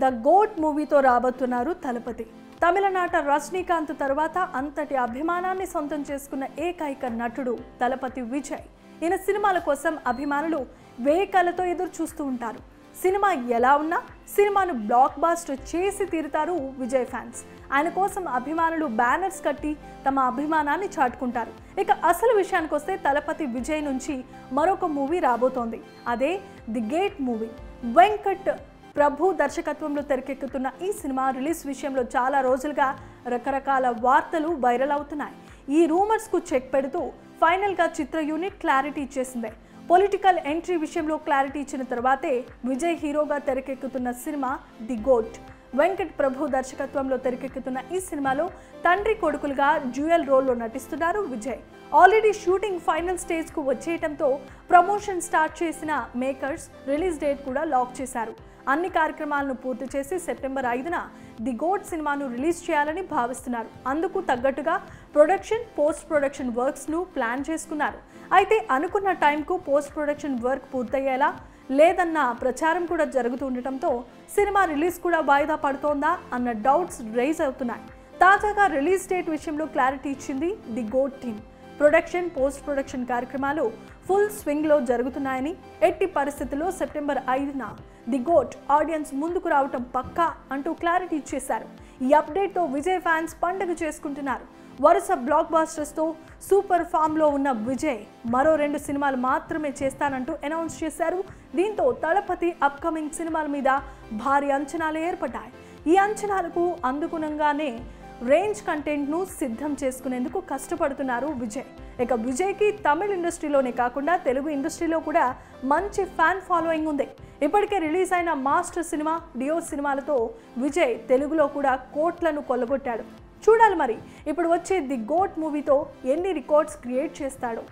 The goat మూవీతో రాబోతున్నారు తలపతి. తమిళనాట రజనీకాంత్ తర్వాత అంతటి అభిమానాన్ని సొంతం చేసుకున్న ఏకైక నటుడు తలపతి విజయ్. ఈయన సినిమాల కోసం అభిమానులు వేకలతో ఎదురు చూస్తూ ఉంటారు. సినిమా ఎలా ఉన్నా సినిమాను బ్లాక్ బాస్టర్ చేసి తీరుతారు విజయ్ ఫ్యాన్స్. ఆయన కోసం అభిమానులు బ్యానర్స్ కట్టి తమ అభిమానాన్ని చాటుకుంటారు. ఇక అసలు విషయానికి వస్తే తలపతి విజయ్ నుంచి మరొక మూవీ రాబోతోంది. అదే the gate movie. Venkat Prabhu దర్శకత్వంలో తెరకెక్కుతున్న ఈ సినిమా రిలీజ్ విషయంలో చాలా రోజులుగా రకరకాల వార్తలు వైరల్ అవుతున్నాయి. ఈ రూమర్స్కు చెక్ పెడుతూ ఫైనల్గా చిత్ర యూనిట్ క్లారిటీ ఇచ్చేసింది. పొలిటికల్ ఎంట్రీ విషయంలో క్లారిటీ ఇచ్చిన తర్వాతే విజయ్ హీరోగా తెరకెక్కుతున్న cinema the GOAT. Venkat Prabhu దర్శకత్వంలో తెరకెక్కుతున్న ఈ సినిమాలో తండ్రి కొడుకులుగా డ్యూయల్ రోల్లో నటిస్తున్నారు విజయ్. ఆల్రెడీ షూటింగ్ ఫైనల్ స్టేజ్కు వచ్చేయడంతో ప్రమోషన్ స్టార్ట్ చేసిన మేకర్స్ రిలీజ్ డేట్ కూడా లాక్ చేశారు. అన్ని కార్యక్రమాలను పూర్తి చేసి సెప్టెంబర్ 5న ది గోట్ సినిమాను రిలీజ్ చేయాలని భావిస్తున్నారు. అందుకు తగ్గట్టుగా ప్రొడక్షన్, పోస్ట్ ప్రొడక్షన్ వర్క్స్ను ప్లాన్ చేసుకున్నారు. అయితే అనుకున్న టైంకు పోస్ట్ ప్రొడక్షన్ వర్క్ పూర్తయ్యేలా లేదన్న ప్రచారం కూడా జరుగుతుండటంతో సినిమా రిలీజ్ కూడా వాయిదా పడుతోందా అన్న డౌట్స్ రైజ్ అవుతున్నాయి. తాజాగా రిలీజ్ డేట్ విషయంలో క్లారిటీ ఇచ్చింది the GOAT team. Production, post production కార్యక్రమాలు ఫుల్ స్వింగ్లో జరుగుతున్నాయని, ఎట్టి పరిస్థితుల్లో సెప్టెంబర్ 5న ది గోట్ ఆడియన్స్ ముందుకు రావటం పక్కా అంటూ క్లారిటీ ఇచ్చేశారు. ఈ అప్డేట్తో విజయ్ ఫ్యాన్స్ పండుగ చేసుకుంటున్నారు. వరుస బ్లాక్ బాస్టర్స్తో సూపర్ ఫామ్లో ఉన్న విజయ్ మరో 2 సినిమాలు మాత్రమే చేస్తానంటూ అనౌన్స్ చేశారు. దీంతో తలపతి అప్కమింగ్ సినిమాల మీద భారీ అంచనాలు ఏర్పడ్డాయి. ఈ అంచనాలకు అనుగుణంగానే రేంజ్ కంటెంట్ను సిద్ధం చేసుకునేందుకు కష్టపడుతున్నారు విజయ్. ఇక విజయ్కి తమిళ ఇండస్ట్రీలోనే కాకుండా తెలుగు ఇండస్ట్రీలో కూడా మంచి ఫ్యాన్ ఫాలోయింగ్ ఉంది. ఇప్పటికే రిలీజ్ అయిన మాస్టర్ సినిమా, డియో సినిమాలతో విజయ్ తెలుగులో కూడా కోట్లను కొల్లగొట్టాడు. చూడాలి మరి ఇప్పుడు వచ్చే ది గోట్ మూవీతో ఎన్ని రికార్డ్స్ క్రియేట్ చేస్తాడో.